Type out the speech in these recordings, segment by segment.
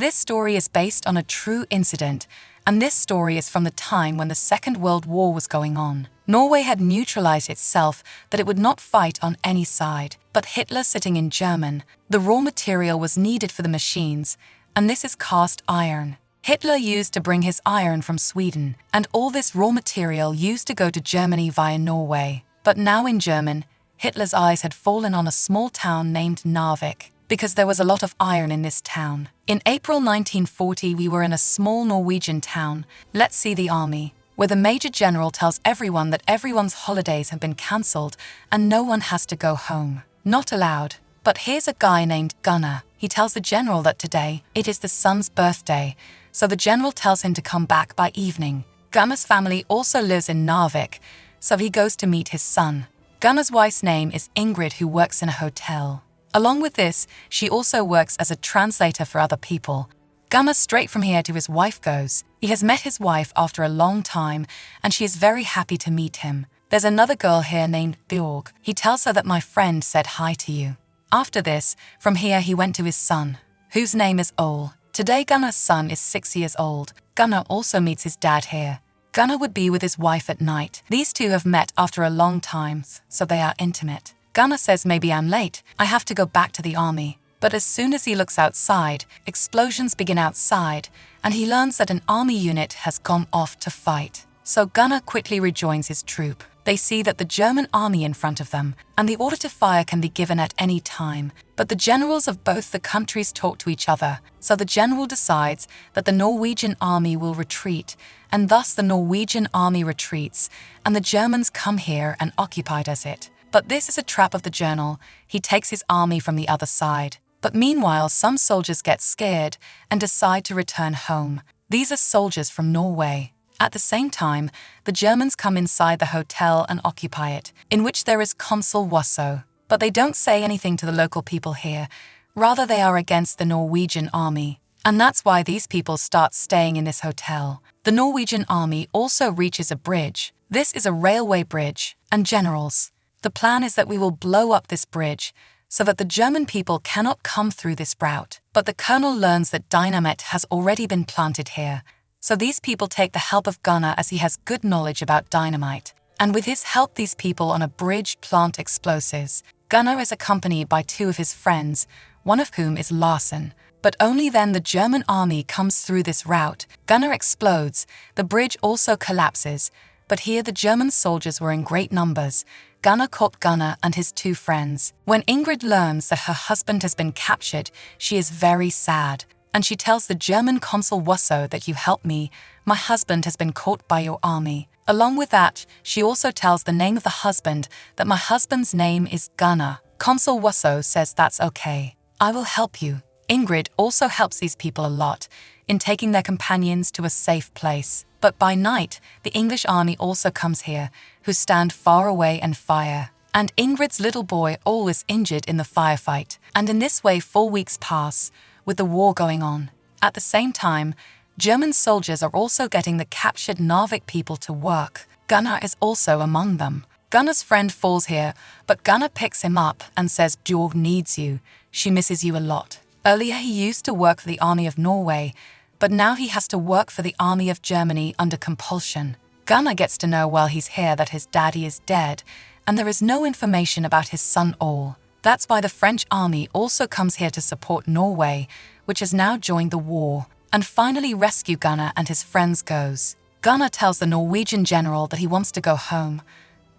this story is based on a true incident, and this story is from the time when the Second World War was going on. Norway had neutralized itself that it would not fight on any side, but Hitler sitting in German, the raw material was needed for the machines, and this is cast iron. Hitler used to bring his iron from Sweden, and all this raw material used to go to Germany via Norway. But now in German, Hitler's eyes had fallen on a small town named Narvik, because there was a lot of iron in this town. In April 1940, we were in a small Norwegian town, let's see the army, where the Major General tells everyone that everyone's holidays have been cancelled and no one has to go home. Not allowed. But here's a guy named Gunnar. He tells the general that today, it is the son's birthday, so the general tells him to come back by evening. Gunnar's family also lives in Narvik, so he goes to meet his son. Gunnar's wife's name is Ingrid, who works in a hotel. Along with this, she also works as a translator for other people. Gunnar straight from here to his wife goes. He has met his wife after a long time, and she is very happy to meet him. There's another girl here named Bjorg. He tells her that my friend said hi to you. After this, from here he went to his son, whose name is Ole. Today Gunnar's son is 6 years old. Gunnar also meets his dad here. Gunnar would be with his wife at night. These two have met after a long time, so they are intimate. Gunnar says, maybe I'm late, I have to go back to the army. But as soon as he looks outside, explosions begin outside, and he learns that an army unit has gone off to fight. So Gunnar quickly rejoins his troop. They see that the German army in front of them, and the order to fire can be given at any time. But the generals of both the countries talk to each other, so the general decides that the Norwegian army will retreat, and thus the Norwegian army retreats, and the Germans come here and occupy it. But this is a trap of the general. He takes his army from the other side. But meanwhile, some soldiers get scared and decide to return home. These are soldiers from Norway. At the same time, the Germans come inside the hotel and occupy it, in which there is Consul Wasso. But they don't say anything to the local people here. Rather, they are against the Norwegian army. And that's why these people start staying in this hotel. The Norwegian army also reaches a bridge. This is a railway bridge. And generals, the plan is that we will blow up this bridge so that the German people cannot come through this route. But the colonel learns that dynamite has already been planted here. So these people take the help of Gunnar, as he has good knowledge about dynamite. And with his help, these people on a bridge plant explosives. Gunnar is accompanied by 2 of his friends, one of whom is Larsen. But only then the German army comes through this route. Gunnar explodes, the bridge also collapses. But here the German soldiers were in great numbers. Gunnar caught Gunnar and his 2 friends. When Ingrid learns that her husband has been captured, she is very sad. And she tells the German Consul Wasso that you help me, my husband has been caught by your army. Along with that, she also tells the name of the husband, that my husband's name is Gunnar. Consul Wasso says that's okay. I will help you. Ingrid also helps these people a lot in taking their companions to a safe place. But by night, the English army also comes here, who stand far away and fire. And Ingrid's little boy Ole is injured in the firefight. And in this way 4 weeks pass, with the war going on. At the same time, German soldiers are also getting the captured Narvik people to work. Gunnar is also among them. Gunnar's friend falls here, but Gunnar picks him up and says Bjorg needs you. She misses you a lot. Earlier he used to work for the army of Norway, but now he has to work for the army of Germany under compulsion. Gunnar gets to know while he's here that his daddy is dead, and there is no information about his son Ole. That's why the French army also comes here to support Norway, which has now joined the war, and finally rescue Gunnar and his friends goes. Gunnar tells the Norwegian general that he wants to go home,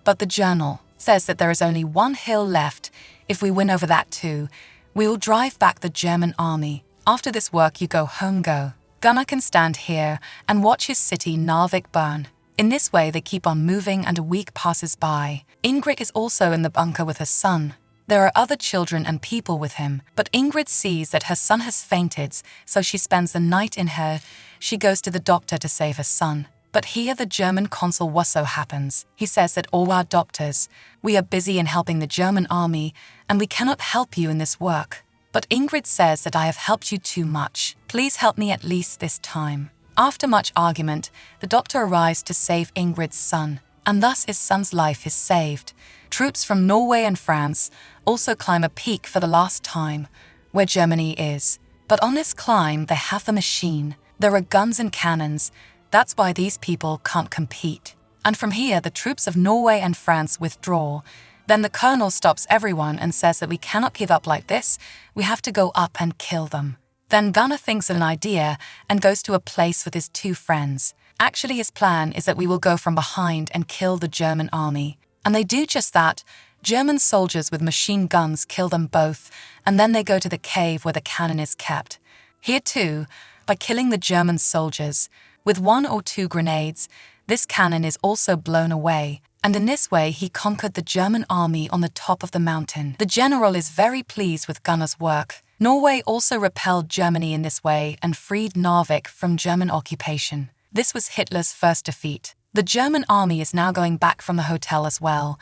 but the general says that there is only 1 hill left. If we win over that too, we will drive back the German army. After this work you go home go. Gunnar can stand here and watch his city Narvik burn. In this way they keep on moving and a week passes by. Ingrid is also in the bunker with her son. There are other children and people with him, but Ingrid sees that her son has fainted, so she spends the night in her. She goes to the doctor to save her son. But here the German Consul Wasso happens. He says that all our doctors, we are busy in helping the German army, and we cannot help you in this work. But Ingrid says that I have helped you too much. Please help me at least this time. After much argument, the doctor arrives to save Ingrid's son, and thus his son's life is saved. Troops from Norway and France also climb a peak for the last time, where Germany is. But on this climb, they have the machine. There are guns and cannons. That's why these people can't compete. And from here, the troops of Norway and France withdraw. Then the colonel stops everyone and says that we cannot give up like this. We have to go up and kill them. Then Gunnar thinks of an idea and goes to a place with his two friends. Actually, his plan is that we will go from behind and kill the German army. And they do just that. German soldiers with machine guns kill them both, and then they go to the cave where the cannon is kept. Here too, by killing the German soldiers, with 1 or 2 grenades, this cannon is also blown away, and in this way he conquered the German army on the top of the mountain. The general is very pleased with Gunnar's work. Norway also repelled Germany in this way and freed Narvik from German occupation. This was Hitler's first defeat. The German army is now going back from the hotel as well,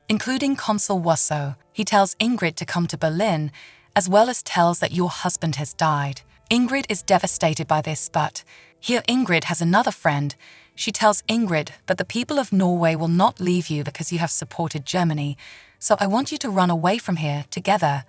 including Consul Wasso. He tells Ingrid to come to Berlin, as well as tells that your husband has died. Ingrid is devastated by this, but here Ingrid has another friend. She tells Ingrid that the people of Norway will not leave you because you have supported Germany, so I want you to run away from here together.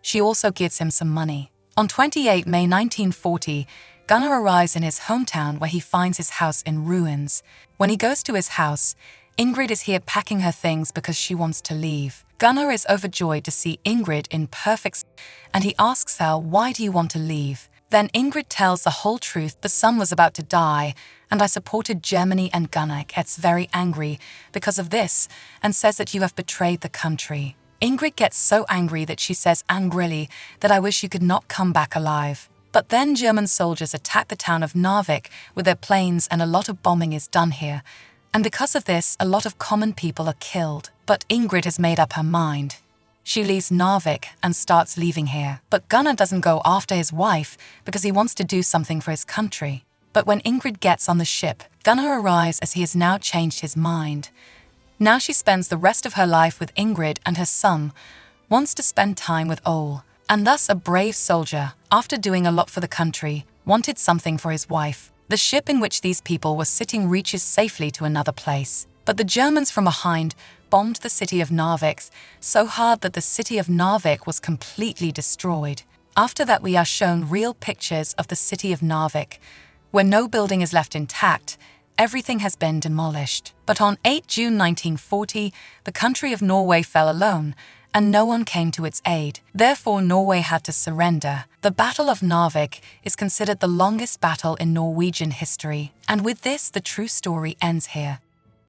She also gives him some money. On 28 May 1940, Gunnar arrives in his hometown where he finds his house in ruins. When he goes to his house, Ingrid is here packing her things because she wants to leave. Gunnar is overjoyed to see Ingrid in perfect and he asks her, "Why do you want to leave?" Then Ingrid tells the whole truth. The son was about to die, and I supported Germany, and Gunnar gets very angry because of this and says that you have betrayed the country. Ingrid gets so angry that she says angrily that I wish you could not come back alive. But then German soldiers attack the town of Narvik with their planes and a lot of bombing is done here. And because of this, a lot of common people are killed. But Ingrid has made up her mind. She leaves Narvik and starts leaving here. But Gunnar doesn't go after his wife because he wants to do something for his country. But when Ingrid gets on the ship, Gunnar arrives as he has now changed his mind. Now she spends the rest of her life with Ingrid and her son, wants to spend time with Ole. And thus a brave soldier, after doing a lot for the country, wanted something for his wife. The ship in which these people were sitting reaches safely to another place. But the Germans from behind bombed the city of Narvik so hard that the city of Narvik was completely destroyed. After that we are shown real pictures of the city of Narvik, where no building is left intact, everything has been demolished. But on 8 June 1940, the country of Norway fell alone, and no one came to its aid. Therefore, Norway had to surrender. The Battle of Narvik is considered the longest battle in Norwegian history. And with this, the true story ends here.